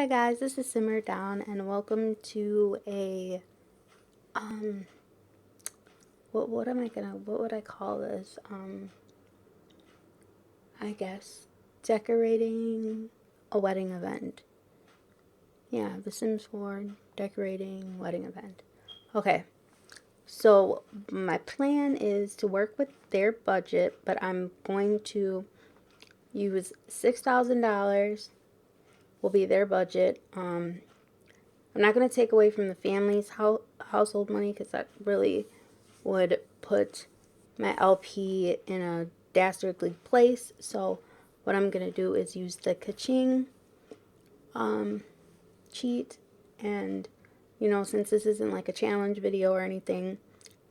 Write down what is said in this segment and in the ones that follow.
Hi guys, this is Simmer Down and welcome to a what would I call this? I guess decorating a wedding event. Yeah, The Sims 4 decorating wedding event. Okay. So my plan is to work with their budget, but I'm going to use $6,000 will be their budget. I'm not going to take away from the family's household money because that really would put my LP in a dastardly place. So what I'm going to do is use the Kaching cheat. And, since this isn't like a challenge video or anything,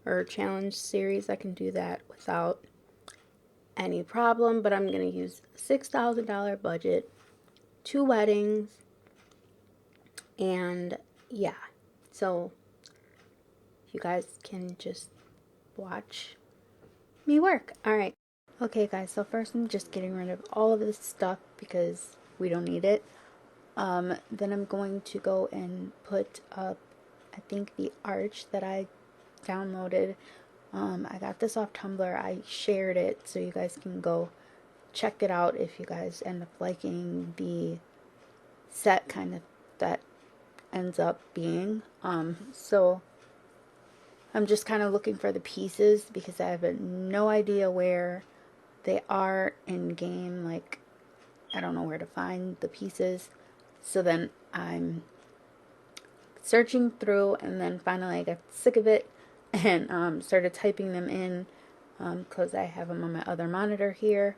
or challenge series, I can do that without any problem. But I'm going to use $6,000 budget, 2 weddings, and yeah. So you guys can just watch me work. Alright. Okay guys, so first I'm just getting rid of all of this stuff because we don't need it. Then I'm going to go and put up, I think, the arch that I downloaded. I got this off Tumblr. I shared it so you guys can go check it out if you guys end up liking the set kind of that ends up being. So I'm just kind of looking for the pieces because I have no idea where they are in game. Like, I don't know where to find the pieces. So then I'm searching through, and then finally I got sick of it and started typing them in because I have them on my other monitor here.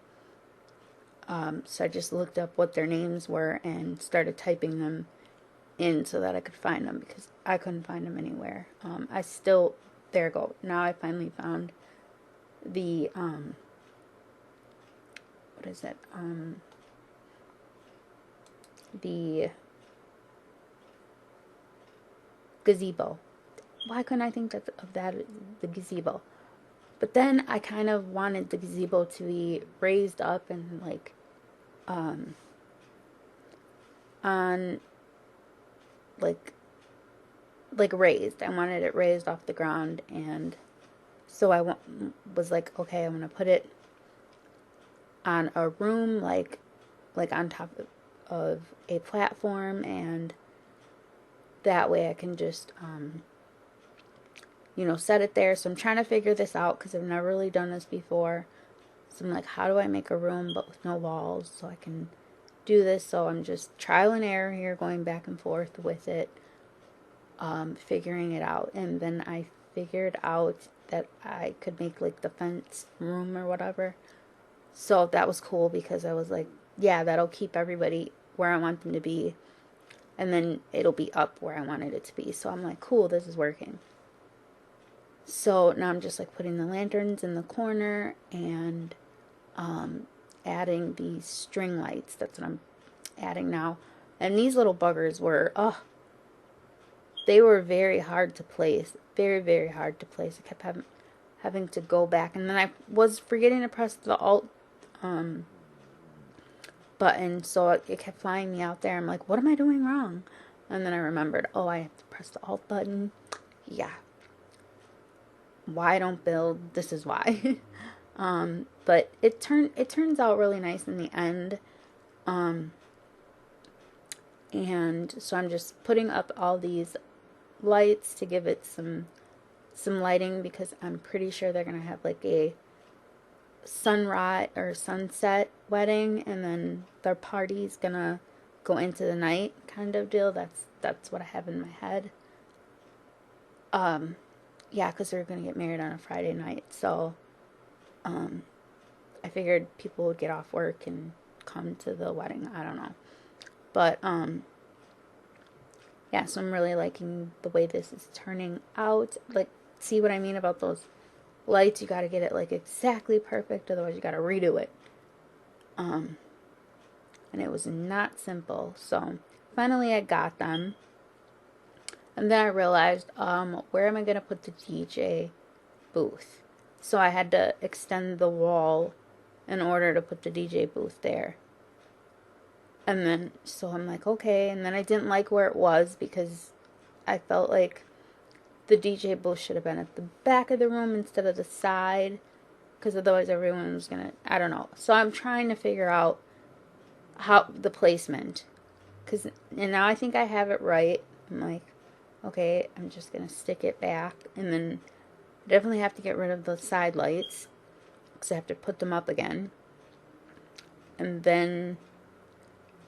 So I just looked up what their names were and started typing them in so that I could find them because I couldn't find them anywhere. There you go. Now I finally found the, what is it? The gazebo. Why couldn't I think of that, the gazebo? But then I kind of wanted the gazebo to be raised up and on like raised. I wanted it raised off the ground, and so I was like, okay, I'm gonna put it on a room, like on top of a platform, and that way I can just set it there. So I'm trying to figure this out because I've never really done this before. So I'm like, how do I make a room but with no walls so I can do this? So I'm just trial and error here, going back and forth with it, figuring it out. And then I figured out that I could make like the fence room or whatever. So that was cool because I was like, yeah, that'll keep everybody where I want them to be, and then it'll be up where I wanted it to be. So I'm like, cool, this is working. So now I'm just like putting the lanterns in the corner and adding these string lights. That's what I'm adding now. And these little buggers were, they were very hard to place. Very, very hard to place. I kept having to go back. And then I was forgetting to press the Alt button, so it kept flying me out there. I'm like, what am I doing wrong? And then I remembered, oh, I have to press the Alt button. Yeah. Why I don't build, this is why. But it turns out really nice in the end. And so I'm just putting up all these lights to give it some lighting, because I'm pretty sure they're gonna have like a sunrise or sunset wedding, and then their party's gonna go into the night kind of deal. That's what I have in my head. Yeah, because they're gonna get married on a Friday night, so I figured people would get off work and come to the wedding. I don't know, but yeah, so I'm really liking the way this is turning out. Like, see what I mean about those lights? You gotta get it like exactly perfect, otherwise you gotta redo it. And it was not simple. So finally I got them. And then I realized, where am I gonna put the DJ booth? So I had to extend the wall in order to put the DJ booth there. And then, so I'm like, okay. And then I didn't like where it was because I felt like the DJ booth should have been at the back of the room instead of the side. Because otherwise everyone was going to, I don't know. So I'm trying to figure out how the placement. And now I think I have it right. I'm like, okay, I'm just going to stick it back. And then definitely have to get rid of the side lights. Because I have to put them up again. And then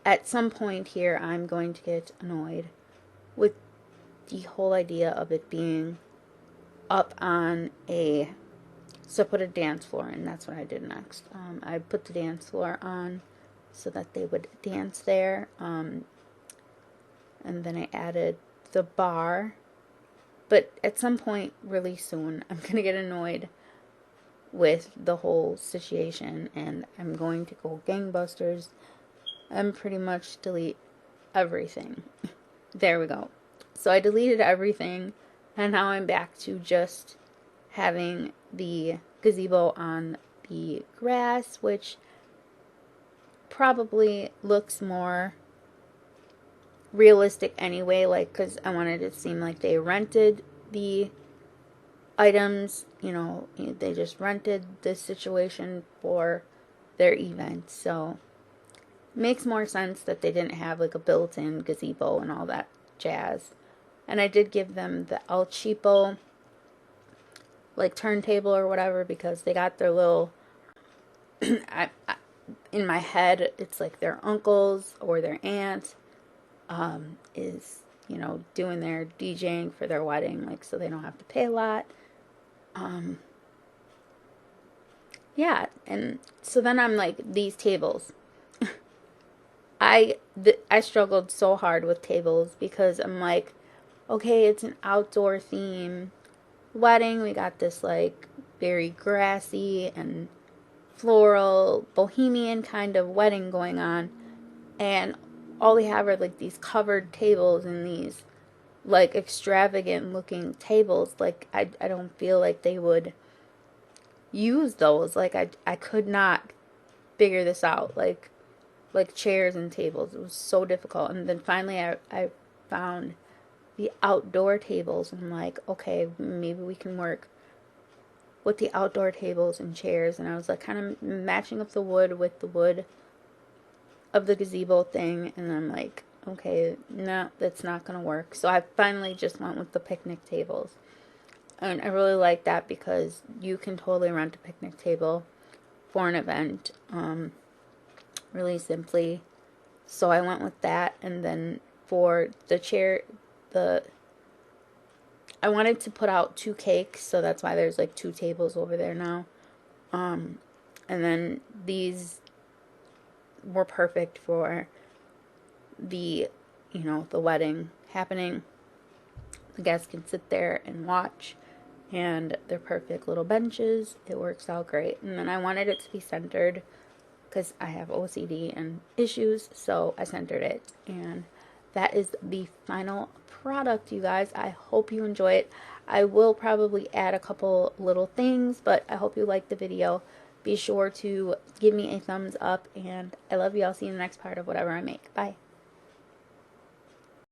at some point here, I'm going to get annoyed with the whole idea of it being up on a, so I put a dance floor in. That's what I did next. I put the dance floor on so that they would dance there. And then I added the bar. But at some point, really soon, I'm going to get annoyed with the whole situation. And I'm going to go gangbusters and pretty much delete everything. There we go. So I deleted everything. And now I'm back to just having the gazebo on the grass, which probably looks more realistic anyway, like, because I wanted it to seem like they rented the items, you know, they just rented this situation for their event, so it makes more sense that they didn't have like a built-in gazebo and all that jazz. And I did give them the El Cheapo like turntable or whatever because they got their little in my head it's like their uncles or their aunt is, you know, doing their DJing for their wedding, like, so they don't have to pay a lot. Yeah, and so then I'm like, these tables. I struggled so hard with tables because I'm like, okay, it's an outdoor theme wedding. We got this like very grassy and floral bohemian kind of wedding going on, and all we have are like these covered tables and these like extravagant looking tables. Like I don't feel like they would use those. Like I could not figure this out. Like chairs and tables. It was so difficult. And then finally I found the outdoor tables, and I'm like, okay, maybe we can work with the outdoor tables and chairs. And I was like kind of matching up the wood with the wood of the gazebo thing, and I'm like, okay, no, that's not gonna work. So I finally just went with the picnic tables, and I really like that because you can totally rent a picnic table for an event really simply. So I went with that. And then for the chair, I wanted to put out 2 cakes, so that's why there's like 2 tables over there now. And then these were perfect for the, you know, the wedding happening. The guests can sit there and watch, and they're perfect little benches. It works out great. And then I wanted it to be centered because I have OCD and issues, so I centered it. And that is the final product, you guys. I hope you enjoy it. I will probably add a couple little things, but I hope you liked the video. Be sure to give me a thumbs up, and I love you. I'll see you in the next part of whatever I make. Bye.